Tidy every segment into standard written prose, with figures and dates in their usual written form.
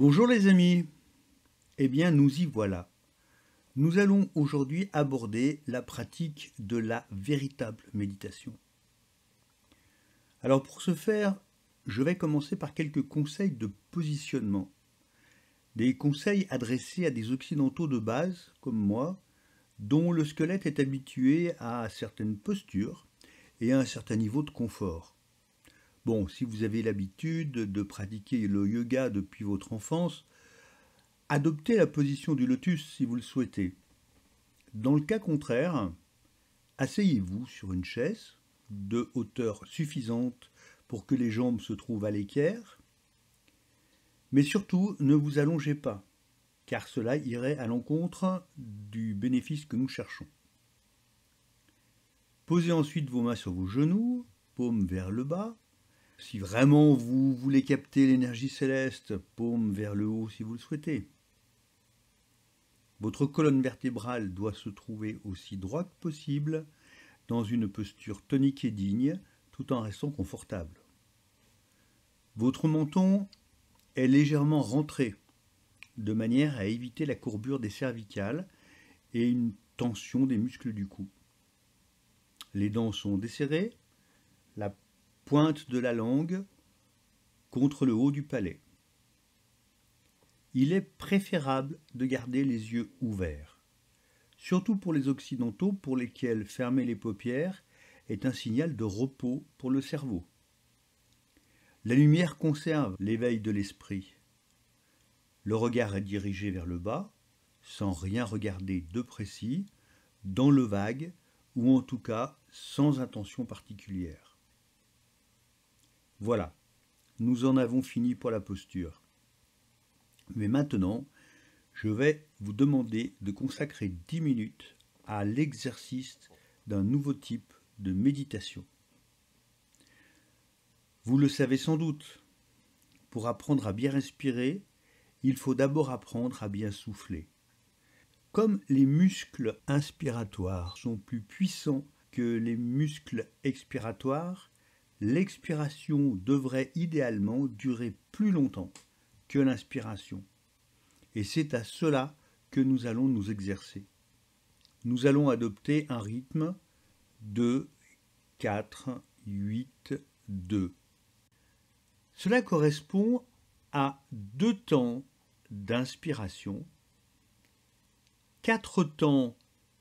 Bonjour les amis, eh bien nous y voilà. Nous allons aujourd'hui aborder la pratique de la véritable méditation. Alors pour ce faire, je vais commencer par quelques conseils de positionnement. Des conseils adressés à des occidentaux de base, comme moi, dont le squelette est habitué à certaines postures et à un certain niveau de confort. Bon, si vous avez l'habitude de pratiquer le yoga depuis votre enfance, adoptez la position du lotus si vous le souhaitez. Dans le cas contraire, asseyez-vous sur une chaise de hauteur suffisante pour que les jambes se trouvent à l'équerre, mais surtout ne vous allongez pas, car cela irait à l'encontre du bénéfice que nous cherchons. Posez ensuite vos mains sur vos genoux, paumes vers le bas. Si vraiment vous voulez capter l'énergie céleste, paumes vers le haut si vous le souhaitez. Votre colonne vertébrale doit se trouver aussi droite que possible, dans une posture tonique et digne, tout en restant confortable. Votre menton est légèrement rentré, de manière à éviter la courbure des cervicales et une tension des muscles du cou. Les dents sont desserrées, la pointe de la langue contre le haut du palais. Il est préférable de garder les yeux ouverts, surtout pour les occidentaux pour lesquels fermer les paupières est un signal de repos pour le cerveau. La lumière conserve l'éveil de l'esprit. Le regard est dirigé vers le bas, sans rien regarder de précis, dans le vague, ou en tout cas sans intention particulière. Voilà, nous en avons fini pour la posture. Mais maintenant, je vais vous demander de consacrer 10 minutes à l'exercice d'un nouveau type de méditation. Vous le savez sans doute, pour apprendre à bien respirer, il faut d'abord apprendre à bien souffler. Comme les muscles inspiratoires sont plus puissants que les muscles expiratoires, l'expiration devrait idéalement durer plus longtemps que l'inspiration. Et c'est à cela que nous allons nous exercer. Nous allons adopter un rythme 2, 4, 8, 2. Cela correspond à 2 temps d'inspiration, 4 temps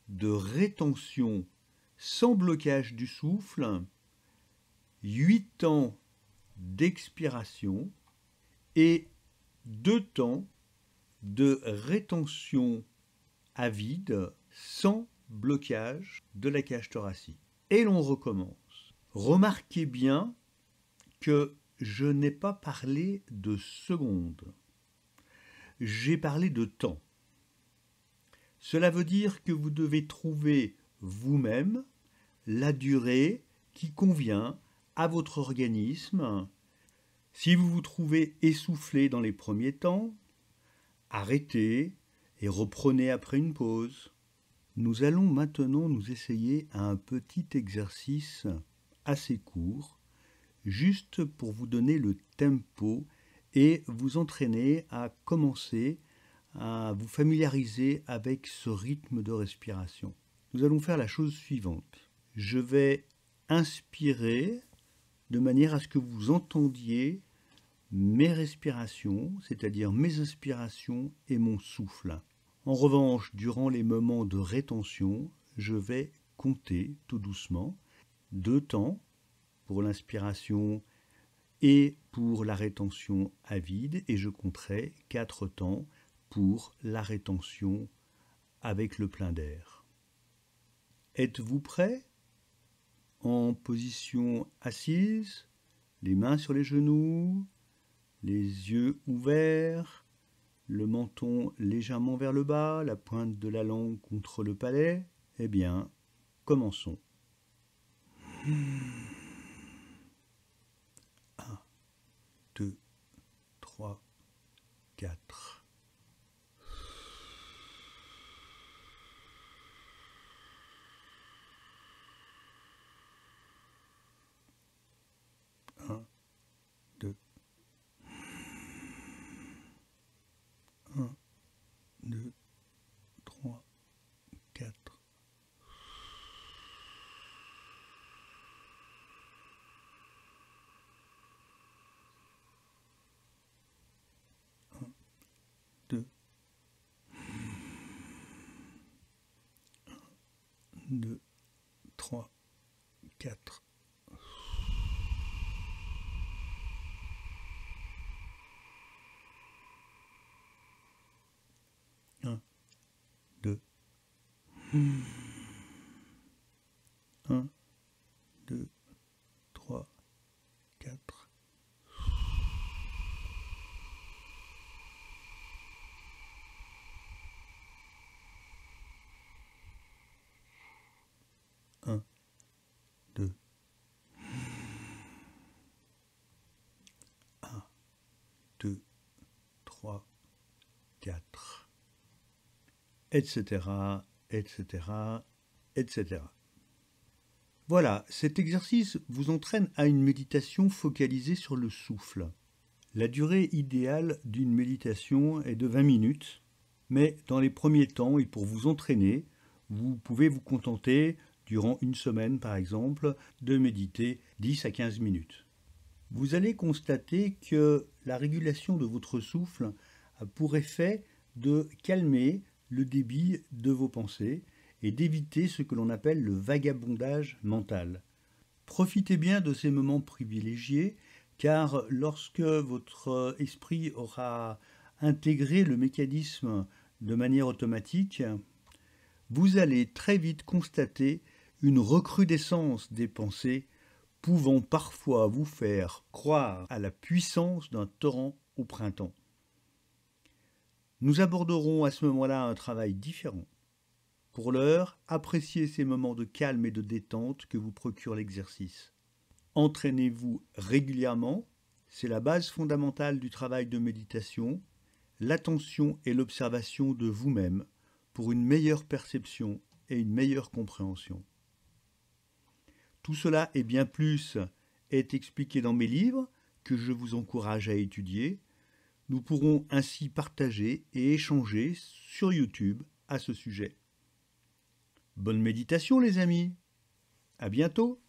de rétention sans blocage du souffle, 8 temps d'expiration et 2 temps de rétention à vide sans blocage de la cage thoracique. Et l'on recommence. Remarquez bien que je n'ai pas parlé de secondes. J'ai parlé de temps. Cela veut dire que vous devez trouver vous-même la durée qui convient à votre organisme. Si vous vous trouvez essoufflé dans les premiers temps, arrêtez et reprenez après une pause. Nous allons maintenant nous essayer à un petit exercice assez court, juste pour vous donner le tempo et vous entraîner à commencer à vous familiariser avec ce rythme de respiration. Nous allons faire la chose suivante. Je vais inspirer de manière à ce que vous entendiez mes respirations, c'est-à-dire mes inspirations et mon souffle. En revanche, durant les moments de rétention, je vais compter tout doucement 2 temps pour l'inspiration et pour la rétention à vide, et je compterai 4 temps pour la rétention avec le plein d'air. Êtes-vous prêt? En position assise, les mains sur les genoux, les yeux ouverts, le menton légèrement vers le bas, la pointe de la langue contre le palais. Eh bien, commençons. 1, 2, 3, 4. 1, 2. 4. 1, 2. 1, 2, 3, 4. 1, 2. 1, 2, 3, 4. Etc., etc., etc. Voilà, cet exercice vous entraîne à une méditation focalisée sur le souffle. La durée idéale d'une méditation est de 20 minutes, mais dans les premiers temps et pour vous entraîner, vous pouvez vous contenter, durant une semaine par exemple, de méditer 10 à 15 minutes. Vous allez constater que la régulation de votre souffle a pour effet de calmer le débit de vos pensées et d'éviter ce que l'on appelle le vagabondage mental. Profitez bien de ces moments privilégiés, car lorsque votre esprit aura intégré le mécanisme de manière automatique, vous allez très vite constater une recrudescence des pensées pouvant parfois vous faire croire à la puissance d'un torrent au printemps. Nous aborderons à ce moment-là un travail différent. Pour l'heure, appréciez ces moments de calme et de détente que vous procure l'exercice. Entraînez-vous régulièrement, c'est la base fondamentale du travail de méditation, l'attention et l'observation de vous-même pour une meilleure perception et une meilleure compréhension. Tout cela et bien plus est expliqué dans mes livres que je vous encourage à étudier. Nous pourrons ainsi partager et échanger sur YouTube à ce sujet. Bonne méditation les amis, à bientôt.